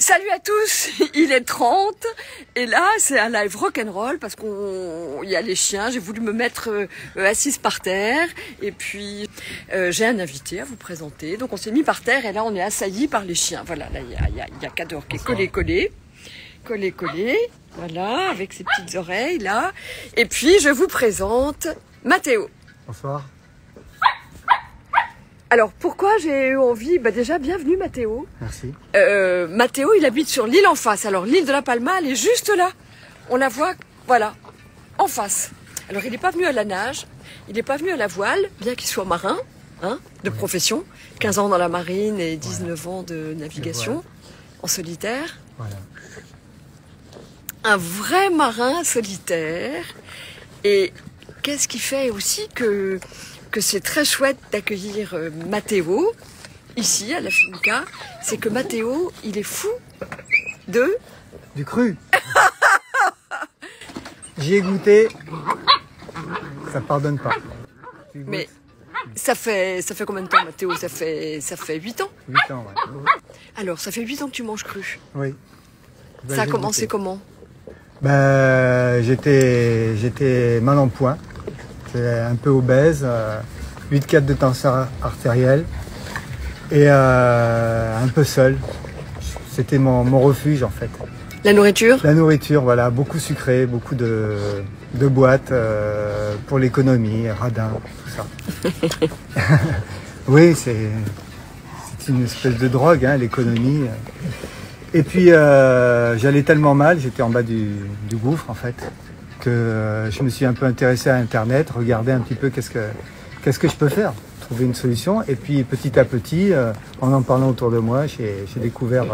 Salut à tous, il est 30 et là c'est un live rock'n'roll parce qu'il y a les chiens, j'ai voulu me mettre assise par terre et puis j'ai un invité à vous présenter. Donc on s'est mis par terre et là on est assaillis par les chiens. Voilà, là il y a Cador qui est collé, voilà, avec ses petites oreilles là. Et puis je vous présente Mathéo. Bonsoir. Alors, pourquoi j'ai eu envie... déjà, bienvenue Mathéo. Merci. Mathéo, il habite sur l'île en face. Alors, l'île de la Palma, elle est juste là. On la voit, voilà, en face. Alors, il n'est pas venu à la nage, il n'est pas venu à la voile, bien qu'il soit marin, hein, de profession. 15 ans dans la marine et 19 ans de navigation en solitaire. Voilà. Un vrai marin solitaire. Et qu'est-ce qui fait aussi que c'est très chouette d'accueillir Mathéo ici à la Finca, c'est que Mathéo, il est fou du cru. J'y ai goûté, ça pardonne pas. Mais ça fait combien de temps Mathéo? Ça fait 8 ans. 8 ans, ouais. Alors, ça fait 8 ans que tu manges cru. Oui. Ça a commencé comment? J'étais mal en point. J'étais un peu obèse, 8,4 de tension artérielle et un peu seul. C'était mon refuge en fait. La nourriture? La nourriture, voilà, beaucoup sucré, beaucoup de boîtes pour l'économie, radin, tout ça. Oui, c'est une espèce de drogue, hein, l'économie. Et puis j'allais tellement mal, j'étais en bas du gouffre en fait, que je me suis un peu intéressé à Internet, regarder un petit peu qu'est-ce que je peux faire, trouver une solution. Et puis petit à petit, en parlant autour de moi, j'ai découvert,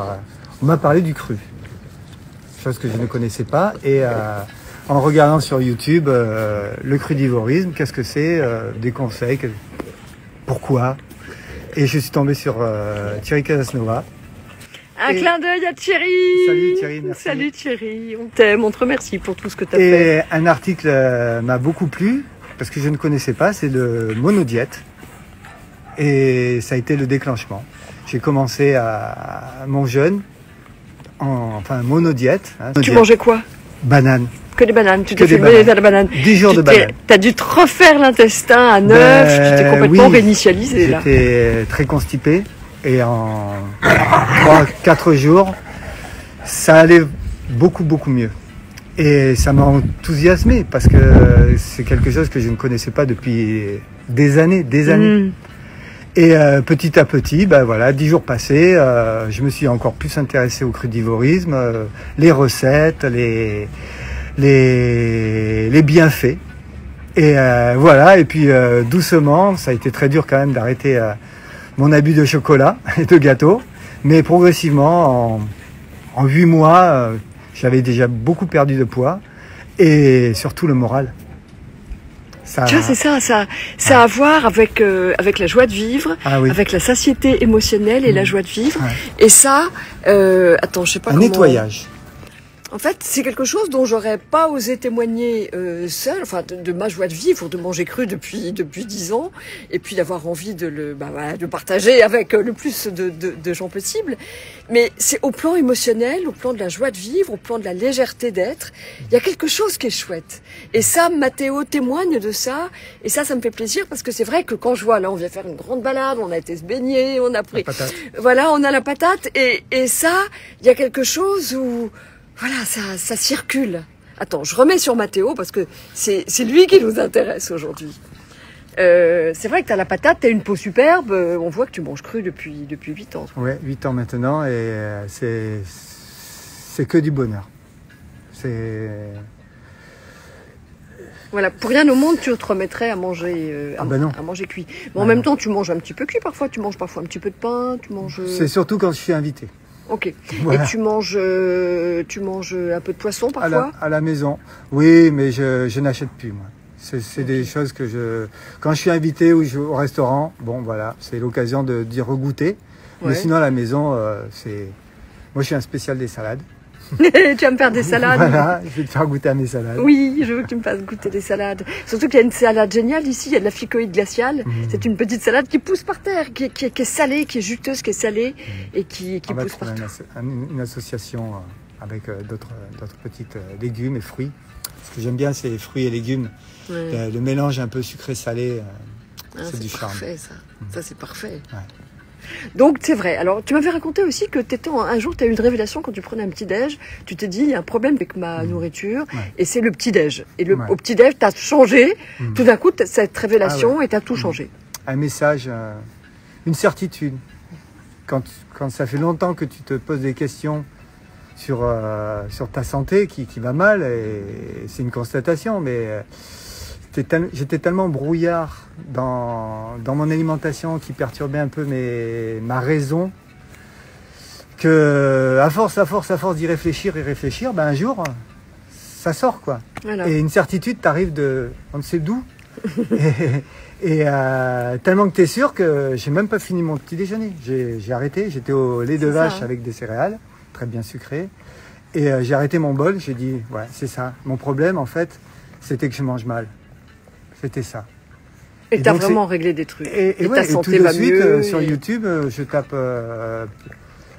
on m'a parlé du cru, chose que je ne connaissais pas. Et en regardant sur YouTube le crudivorisme, qu'est-ce que c'est, des conseils, pourquoi. Et je suis tombé sur Thierry Casasnova. Un clin d'œil à Thierry. Salut Thierry, merci. Salut Thierry, on t'aime, on te remercie pour tout ce que tu as fait. Et un article m'a beaucoup plu, parce que je ne connaissais pas, c'est le monodiète. Et ça a été le déclenchement. J'ai commencé à mon jeûne, monodiète. Hein, tu mangeais quoi? Banane. Que des bananes, tu t'es fait mener à la banane. 10 jours de banane. Tu as dû te refaire l'intestin à neuf, tu t'es complètement réinitialisé là. J'étais très constipé. Et en 3-4 jours, ça allait beaucoup mieux. Et ça m'a enthousiasmé parce que c'est quelque chose que je ne connaissais pas depuis des années. Et petit à petit, 10 jours passés, je me suis encore plus intéressé au crudivorisme, les recettes, les bienfaits. Et voilà, et puis doucement, ça a été très dur quand même d'arrêter mon abus de chocolat et de gâteau, mais progressivement, en 8 mois, j'avais déjà beaucoup perdu de poids et surtout le moral. Tu vois, c'est ça a à voir avec la joie de vivre, avec la satiété émotionnelle et la joie de vivre. Et ça, attends, je sais pas comment... Un nettoyage. En fait, c'est quelque chose dont j'aurais pas osé témoigner seule, enfin de ma joie de vivre, de manger cru depuis 10 ans, et puis d'avoir envie de partager avec le plus de gens possible. Mais c'est au plan émotionnel, au plan de la joie de vivre, au plan de la légèreté d'être, il y a quelque chose qui est chouette. Et ça, Mathéo témoigne de ça, et ça me fait plaisir parce que c'est vrai que quand je vois, là, on vient faire une grande balade, on a été se baigner, on a pris, voilà, on a la patate, et ça, il y a quelque chose où voilà, ça circule. Attends, je remets sur Mathéo parce que c'est lui qui nous intéresse aujourd'hui. C'est vrai que tu as la patate, tu as une peau superbe. On voit que tu manges cru depuis 8 ans. Oui, 8 ans maintenant et c'est que du bonheur. Voilà, pour rien au monde, tu te remettrais à manger, à manger cuit. Mais en même temps, tu manges un petit peu cuit parfois. Tu manges parfois un petit peu de pain. Tu manges. C'est surtout quand je suis invité. Ok. Voilà. Et tu manges un peu de poisson parfois? À la maison. Oui, mais je n'achète plus moi. C'est des choses que quand je suis invité ou au restaurant, bon voilà, c'est l'occasion d'y regoûter. Mais sinon à la maison, moi je suis un spécial des salades. Tu vas me faire des salades. Voilà, je vais te faire goûter à mes salades. Oui, je veux que tu me fasses goûter des salades. Surtout qu'il y a une salade géniale ici, il y a de la ficoïde glaciale. C'est une petite salade qui pousse par terre, qui est salée, qui est juteuse, qui est salée et qui On va pousse trouver partout. une association avec d'autres petites légumes et fruits. Ce que j'aime bien, c'est les fruits et légumes. Ouais. Le mélange un peu sucré-salé, Ah, c'est du charme. parfait, ça. Ça, c'est parfait. Ouais. Donc, c'est vrai. Alors, tu m'avais raconté aussi que un jour, tu as eu une révélation quand tu prenais un petit-déj. Tu t'es dit, il y a un problème avec ma nourriture, Ouais. et c'est le petit-déj. Et Ouais. au petit-déj, tu as changé. Tout d'un coup, cette révélation, Ah ouais. et tu as tout changé. Un message, une certitude. Quand ça fait longtemps que tu te poses des questions sur ta santé qui va mal, et c'est une constatation, mais j'étais tellement brouillard dans mon alimentation qui perturbait un peu ma raison, que à force d'y réfléchir et réfléchir, ben un jour, ça sort quoi. Voilà. Et une certitude t'arrive on ne sait d'où. et tellement que tu es sûr que j'ai même pas fini mon petit déjeuner. J'ai arrêté, j'étais au lait de C'est ça, vache hein. avec des céréales, très bien sucrées. Et j'ai arrêté mon bol, j'ai dit, ouais, c'est ça. Mon problème, en fait, c'était que je mange mal. C'était ça. Et Et tu as donc, vraiment réglé des trucs. Et ta ouais, et santé tout de va suite, mieux. sur et- YouTube, je tape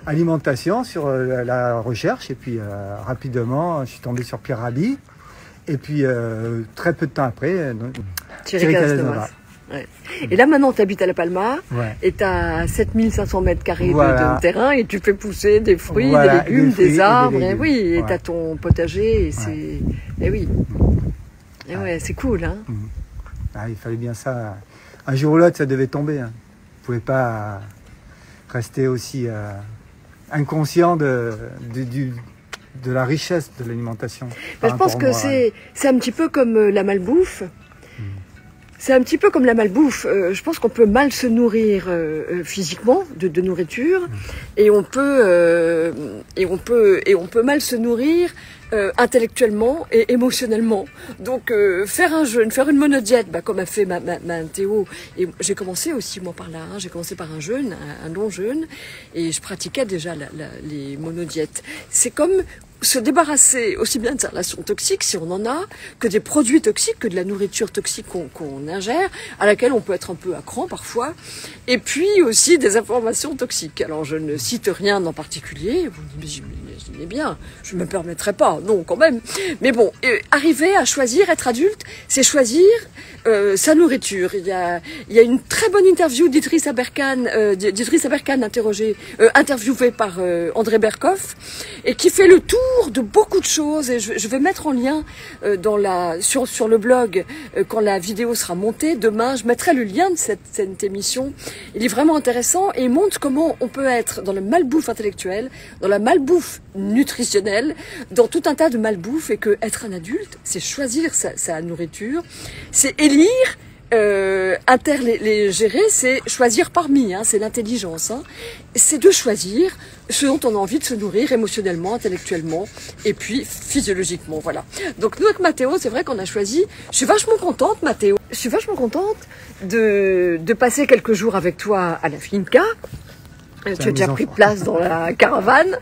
alimentation sur la recherche. Et puis, rapidement, je suis tombé sur Pierre Rabhi. Et puis, très peu de temps après, Thierry Casanova. Ouais. Et là, maintenant, tu habites à La Palma. ouais. Et tu as 7500 mètres carrés Voilà. de terrain et tu fais pousser des fruits, Voilà, des légumes, des fruits et des des arbres. Et légumes. oui, et Ouais. tu as ton potager. Et Ouais. c'est. Et oui. Et ouais, c'est cool, hein. Ah, il fallait bien ça. Un jour ou l'autre, ça devait tomber. Hein. Vous ne pouvez pas rester aussi inconscient de la richesse de l'alimentation. Mais je pense que c'est un petit peu comme la malbouffe. C'est un petit peu comme la malbouffe. Je pense qu'on peut mal se nourrir physiquement de nourriture et on peut mal se nourrir intellectuellement et émotionnellement. Donc faire un jeûne, faire une monodiète, comme a fait ma Théo. Et j'ai commencé aussi moi par là. Hein. J'ai commencé par un jeûne, un long jeûne, et je pratiquais déjà les monodiètes. C'est comme se débarrasser aussi bien de relations toxiques, si on en a, que des produits toxiques, que de la nourriture toxique qu'on ingère, à laquelle on peut être un peu à cran parfois, et puis aussi des informations toxiques. Alors je ne cite rien en particulier, vous imaginez bien, je ne me permettrai pas, non quand même, mais bon, arriver à choisir, être adulte, c'est choisir sa nourriture. Il y a une très bonne interview d'Idriss Aberkan interviewé par André Berkoff, et qui fait le tour de beaucoup de choses, et je vais mettre en lien sur le blog quand la vidéo sera montée demain. Je mettrai le lien de cette émission. Il est vraiment intéressant et il montre comment on peut être dans la malbouffe intellectuelle, dans la malbouffe nutritionnelle, dans tout un tas de malbouffe, et que être un adulte, c'est choisir sa nourriture, c'est élire. Les gérer, c'est choisir parmi, hein, c'est l'intelligence. Hein. C'est de choisir ce dont on a envie de se nourrir émotionnellement, intellectuellement et puis physiologiquement. Voilà. Donc nous avec Mathéo, c'est vrai qu'on a choisi. Je suis vachement contente, Mathéo. Je suis vachement contente de passer quelques jours avec toi à la Finca. Tu as déjà pris place dans la caravane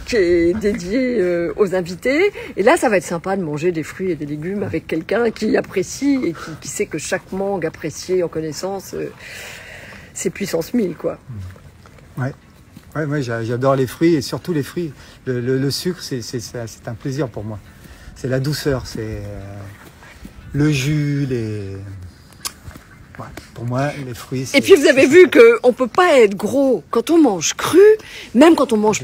qui est dédiée aux invités. Et là, ça va être sympa de manger des fruits et des légumes avec quelqu'un qui apprécie et qui sait que chaque mangue appréciée en connaissance, c'est puissance 1000, quoi. Ouais, j'adore les fruits et surtout les fruits. Le sucre, c'est un plaisir pour moi. C'est la douceur, c'est le jus, Ouais, pour moi, les fruits. Et puis vous avez vu qu'on peut pas être gros quand on mange cru, même quand on mange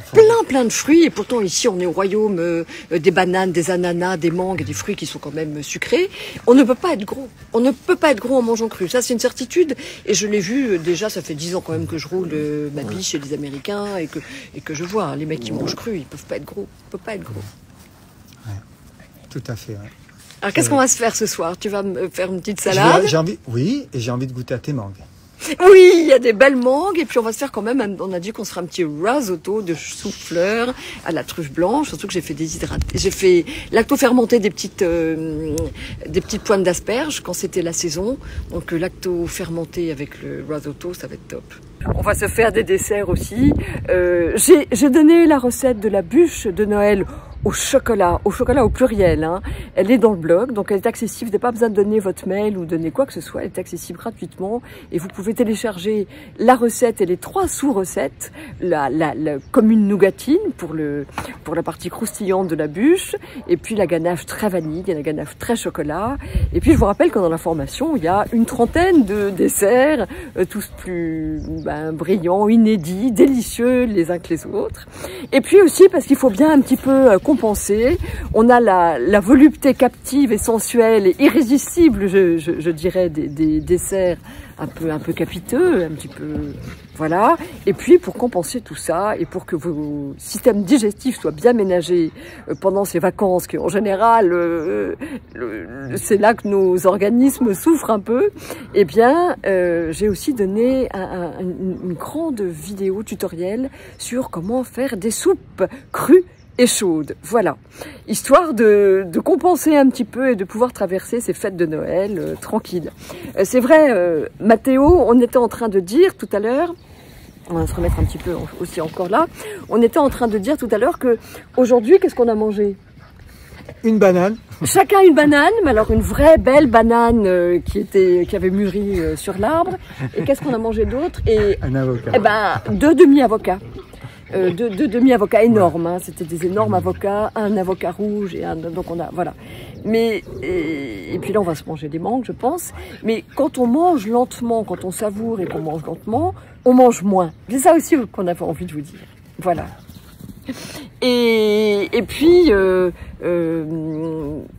plein de fruits. Et pourtant ici on est au royaume des bananes, des ananas, des mangues, des fruits qui sont quand même sucrés. On ne peut pas être gros. On ne peut pas être gros en mangeant cru. Ça c'est une certitude. Et je l'ai vu déjà. Ça fait 10 ans quand même que je roule ma biche chez les Américains et que je vois les mecs qui mangent cru, ils peuvent pas être gros. Ils peuvent pas être gros. Ouais, tout à fait. Ouais. Alors qu'est-ce qu'on va se faire ce soir? Tu vas me faire une petite salade? Oui, et j'ai envie de goûter à tes mangues. Oui, il y a des belles mangues et puis on va se faire quand même, on a dit qu'on se fera un petit risotto de chou-fleur à la truffe blanche, surtout que j'ai fait lacto-fermenter des petites pointes d'asperges quand c'était la saison. Donc lacto-fermenté avec le risotto, ça va être top. On va se faire des desserts aussi. J'ai donné la recette de la bûche de Noël au chocolat au pluriel. Hein. Elle est dans le blog, donc elle est accessible. Vous n'avez pas besoin de donner votre mail ou donner quoi que ce soit. Elle est accessible gratuitement et vous pouvez télécharger la recette et les 3 sous-recettes. La commune nougatine pour la partie croustillante de la bûche, et puis la ganache très vanille et la ganache très chocolat. Et puis je vous rappelle que dans la formation, il y a une trentaine de desserts, tous plus brillants, inédits, délicieux les uns que les autres. Et puis aussi parce qu'il faut bien un petit peu compenser, on a la volupté captive et sensuelle et irrésistible, je dirais, des desserts un peu capiteux, un petit peu, voilà. Et puis pour compenser tout ça et pour que vos systèmes digestifs soient bien ménagés pendant ces vacances, qui en général c'est là que nos organismes souffrent un peu, eh bien j'ai aussi donné une grande vidéo tutoriel sur comment faire des soupes crues et chaude, voilà, histoire de compenser un petit peu et de pouvoir traverser ces fêtes de Noël tranquille. C'est vrai, Mathéo, on était en train de dire tout à l'heure, on va se remettre un petit peu aussi encore là, on était en train de dire tout à l'heure que aujourd'hui, qu'est-ce qu'on a mangé? Une banane. Chacun une banane, mais alors une vraie belle banane qui avait mûri sur l'arbre. Et qu'est-ce qu'on a mangé d'autre? Et un avocat. Eh ben, 2 demi-avocats. 2 demi-avocats énormes, hein. C'était des énormes avocats, un avocat rouge et donc on a, voilà. Mais, et puis là on va se manger des mangues, je pense. Mais quand on mange lentement, quand on savoure et qu'on mange lentement, on mange moins. C'est ça aussi qu'on avait envie de vous dire. Voilà. Et puis,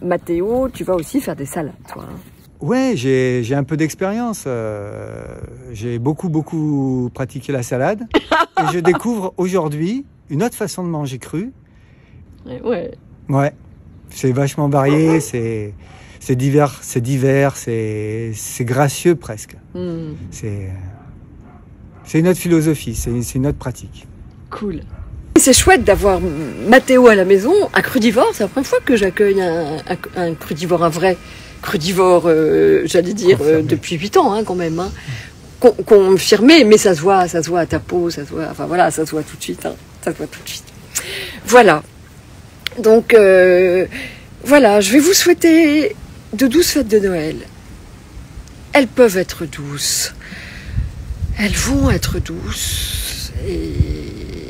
Mathéo, tu vas aussi faire des salades, toi. Hein. Ouais, j'ai un peu d'expérience. J'ai beaucoup pratiqué la salade. Et je découvre aujourd'hui une autre façon de manger cru. Ouais. Ouais. C'est vachement varié, c'est divers, c'est gracieux presque. C'est une autre philosophie, c'est une autre pratique. Cool. C'est chouette d'avoir Mathéo à la maison, un crudivore. C'est la première fois que j'accueille un crudivore, un vrai crudivore, j'allais dire, depuis 8 ans, hein, quand même. Hein. Confirmé, mais ça se voit à ta peau, ça se voit, enfin voilà, ça se voit tout de suite. Hein, ça se voit tout de suite. Voilà. Donc, voilà, je vais vous souhaiter de douces fêtes de Noël. Elles peuvent être douces. Elles vont être douces.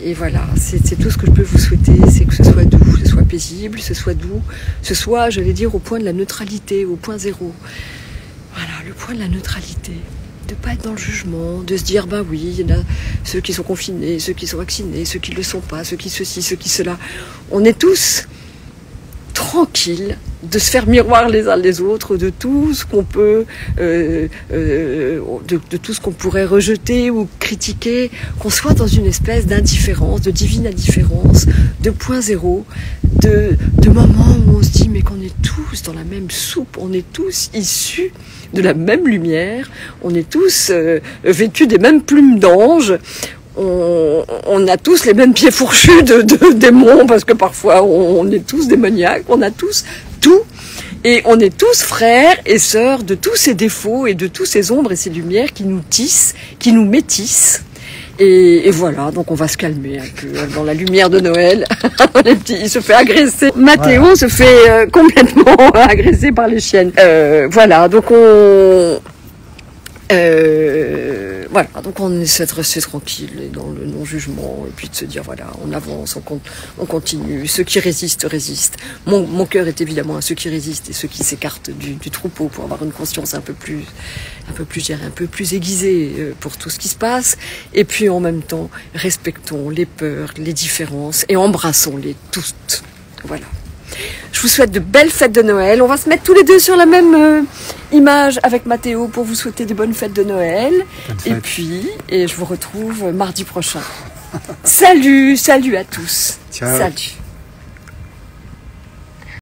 Et voilà, c'est tout ce que je peux vous souhaiter, c'est que ce soit doux, que ce soit paisible, ce soit doux, ce soit, j'allais dire, au point de la neutralité, au point zéro. Voilà, le point de la neutralité. De ne pas être dans le jugement, de se dire, bah oui, il y en a ceux qui sont confinés, ceux qui sont vaccinés, ceux qui ne le sont pas, ceux qui ceci, ceux qui cela. On est tous tranquilles de se faire miroir les uns les autres de tout ce qu'on peut, de tout ce qu'on pourrait rejeter ou critiquer, qu'on soit dans une espèce d'indifférence, de divine indifférence, de point zéro, de moments où on se dit mais qu'on est tous dans la même soupe, on est tous issus de la même lumière, on est tous vêtus des mêmes plumes d'ange. On a tous les mêmes pieds fourchus de démons, parce que parfois on est tous démoniaques, on a tous tout, et on est tous frères et sœurs de tous ces défauts et de tous ces ombres et ces lumières qui nous tissent, qui nous métissent. Et voilà, donc on va se calmer un peu dans la lumière de Noël. Il se fait agresser. Mathéo voilà. Se fait complètement agresser par les chiennes. Voilà, donc voilà, donc on essaie de rester tranquille et dans le non-jugement et puis de se dire voilà, on avance, on continue. Ceux qui résistent, résistent. Mon cœur est évidemment à ceux qui résistent et ceux qui s'écartent du troupeau pour avoir une conscience un peu plus aiguisée pour tout ce qui se passe. Et puis en même temps, respectons les peurs, les différences et embrassons-les toutes. Voilà. Je vous souhaite de belles fêtes de Noël. On va se mettre tous les deux sur la même image avec Mathéo pour vous souhaiter de bonnes fêtes de Noël. Et je vous retrouve mardi prochain. Salut à tous. Ciao. Salut.